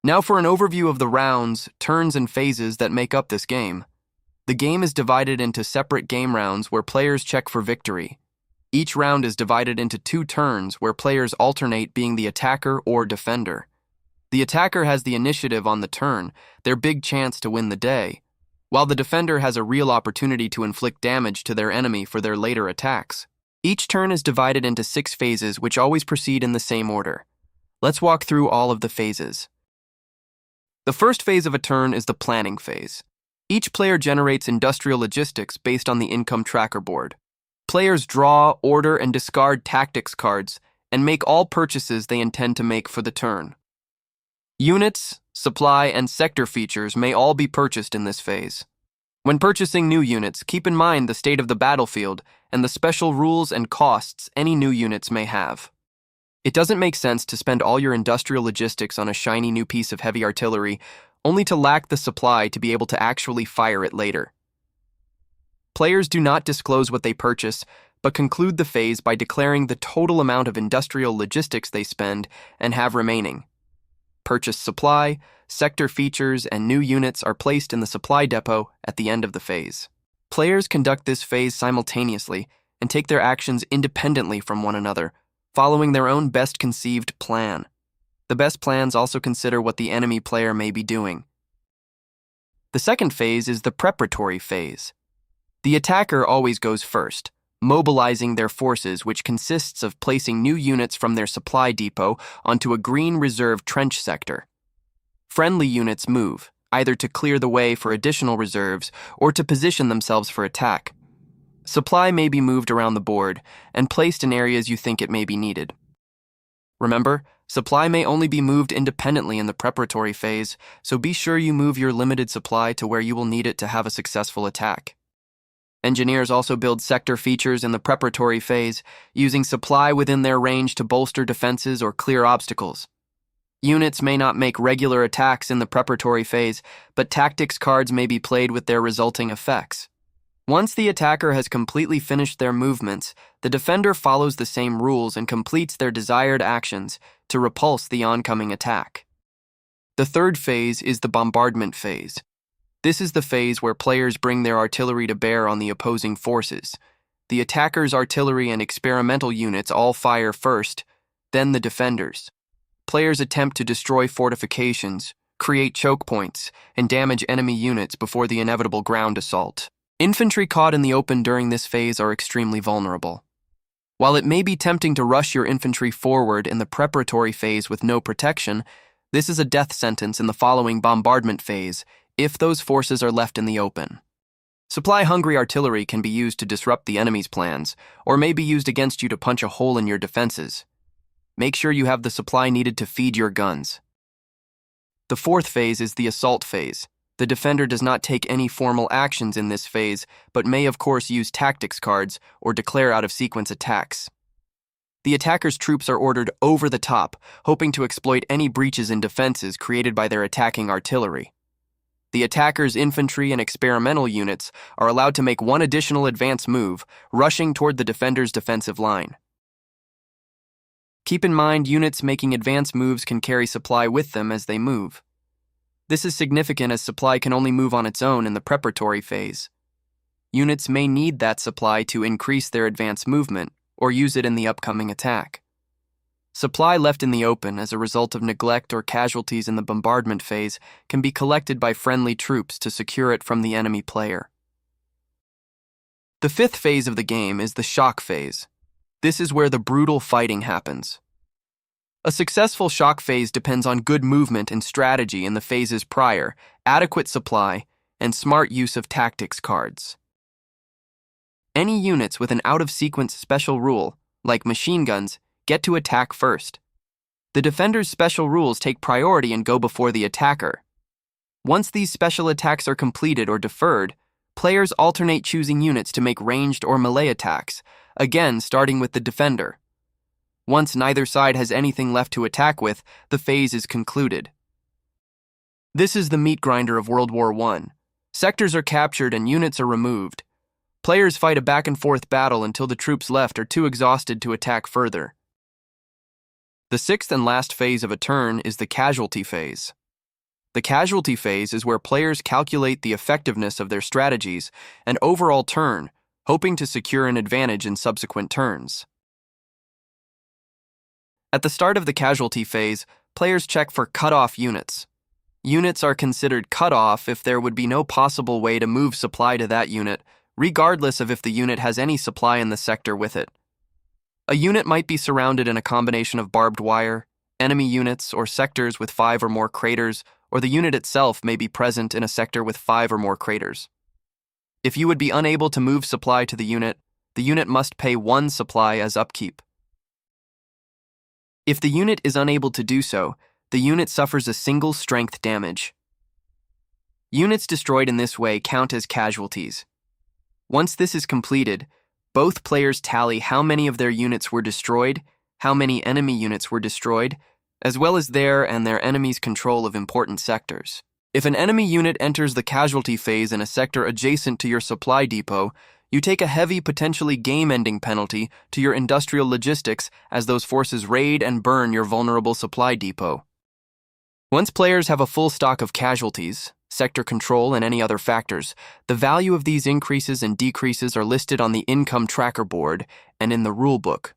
Now for an overview of the rounds, turns, and phases that make up this game. The game is divided into separate game rounds where players check for victory. Each round is divided into 2 turns where players alternate being the attacker or defender. The attacker has the initiative on the turn, their big chance to win the day, while the defender has a real opportunity to inflict damage to their enemy for their later attacks. Each turn is divided into 6 phases which always proceed in the same order. Let's walk through all of the phases. The first phase of a turn is the planning phase. Each player generates industrial logistics based on the income tracker board. Players draw, order, and discard tactics cards and make all purchases they intend to make for the turn. Units, supply, and sector features may all be purchased in this phase. When purchasing new units, keep in mind the state of the battlefield and the special rules and costs any new units may have. It doesn't make sense to spend all your industrial logistics on a shiny new piece of heavy artillery only to lack the supply to be able to actually fire it later. Players do not disclose what they purchase, but conclude the phase by declaring the total amount of industrial logistics they spend and have remaining. Purchased supply, sector features, and new units are placed in the supply depot at the end of the phase. Players conduct this phase simultaneously and take their actions independently from one another, following their own best-conceived plan. The best plans also consider what the enemy player may be doing. The second phase is the preparatory phase. The attacker always goes first, mobilizing their forces, which consists of placing new units from their supply depot onto a green reserve trench sector. Friendly units move, either to clear the way for additional reserves or to position themselves for attack. Supply may be moved around the board and placed in areas you think it may be needed. Remember, supply may only be moved independently in the preparatory phase, so be sure you move your limited supply to where you will need it to have a successful attack. Engineers also build sector features in the preparatory phase, using supply within their range to bolster defenses or clear obstacles. Units may not make regular attacks in the preparatory phase, but tactics cards may be played with their resulting effects. Once the attacker has completely finished their movements, the defender follows the same rules and completes their desired actions to repulse the oncoming attack. The third phase is the bombardment phase. This is the phase where players bring their artillery to bear on the opposing forces. The attacker's artillery and experimental units all fire first, then the defenders. Players attempt to destroy fortifications, create choke points, and damage enemy units before the inevitable ground assault. Infantry caught in the open during this phase are extremely vulnerable. While it may be tempting to rush your infantry forward in the preparatory phase with no protection, this is a death sentence in the following bombardment phase if those forces are left in the open. Supply-hungry artillery can be used to disrupt the enemy's plans, or may be used against you to punch a hole in your defenses. Make sure you have the supply needed to feed your guns. The fourth phase is the assault phase. The defender does not take any formal actions in this phase, but may of course use tactics cards or declare out-of-sequence attacks. The attacker's troops are ordered over the top, hoping to exploit any breaches in defenses created by their attacking artillery. The attacker's infantry and experimental units are allowed to make one additional advance move, rushing toward the defender's defensive line. Keep in mind, units making advance moves can carry supply with them as they move. This is significant as supply can only move on its own in the preparatory phase. Units may need that supply to increase their advance movement or use it in the upcoming attack. Supply left in the open as a result of neglect or casualties in the bombardment phase can be collected by friendly troops to secure it from the enemy player. The fifth phase of the game is the shock phase. This is where the brutal fighting happens. A successful shock phase depends on good movement and strategy in the phases prior, adequate supply, and smart use of tactics cards. Any units with an out-of-sequence special rule, like machine guns, get to attack first. The defender's special rules take priority and go before the attacker. Once these special attacks are completed or deferred, players alternate choosing units to make ranged or melee attacks, again starting with the defender. Once neither side has anything left to attack with, the phase is concluded. This is the meat grinder of World War I. Sectors are captured and units are removed. Players fight a back-and-forth battle until the troops left are too exhausted to attack further. The sixth and last phase of a turn is the casualty phase. The casualty phase is where players calculate the effectiveness of their strategies and overall turn, hoping to secure an advantage in subsequent turns. At the start of the casualty phase, players check for cut-off units. Units are considered cut-off if there would be no possible way to move supply to that unit, regardless of if the unit has any supply in the sector with it. A unit might be surrounded in a combination of barbed wire, enemy units, or sectors with 5 or more craters, or the unit itself may be present in a sector with 5 or more craters. If you would be unable to move supply to the unit must pay 1 supply as upkeep. If the unit is unable to do so, the unit suffers a single strength damage. Units destroyed in this way count as casualties. Once this is completed, both players tally how many of their units were destroyed, how many enemy units were destroyed, as well as their and their enemy's control of important sectors. If an enemy unit enters the casualty phase in a sector adjacent to your supply depot, you take a heavy, potentially game-ending penalty to your industrial logistics as those forces raid and burn your vulnerable supply depot. Once players have a full stock of casualties, sector control, and any other factors, the value of these increases and decreases are listed on the income tracker board and in the rulebook.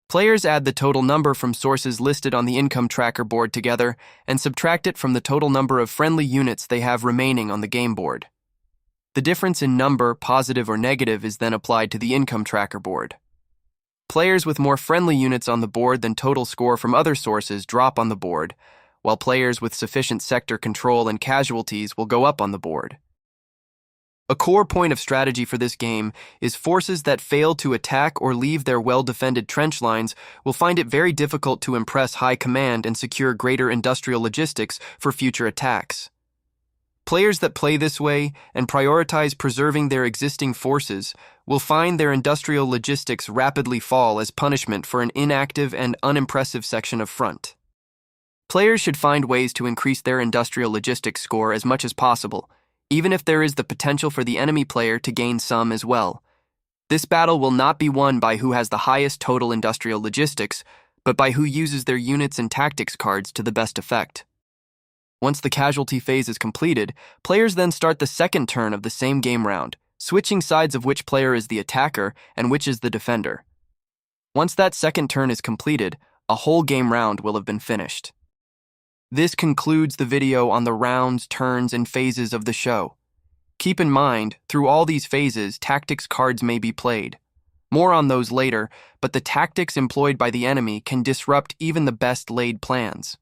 Players add the total number from sources listed on the income tracker board together and subtract it from the total number of friendly units they have remaining on the game board. The difference in number, positive or negative, is then applied to the income tracker board. Players with more friendly units on the board than total score from other sources drop on the board, while players with sufficient sector control and casualties will go up on the board. A core point of strategy for this game is forces that fail to attack or leave their well-defended trench lines will find it very difficult to impress high command and secure greater industrial logistics for future attacks. Players that play this way and prioritize preserving their existing forces will find their industrial logistics rapidly fall as punishment for an inactive and unimpressive section of front. Players should find ways to increase their industrial logistics score as much as possible, even if there is the potential for the enemy player to gain some as well. This battle will not be won by who has the highest total industrial logistics, but by who uses their units and tactics cards to the best effect. Once the casualty phase is completed, players then start the second turn of the same game round, switching sides of which player is the attacker and which is the defender. Once that second turn is completed, a whole game round will have been finished. This concludes the video on the rounds, turns, and phases of the show. Keep in mind, through all these phases, tactics cards may be played. More on those later, but the tactics employed by the enemy can disrupt even the best laid plans.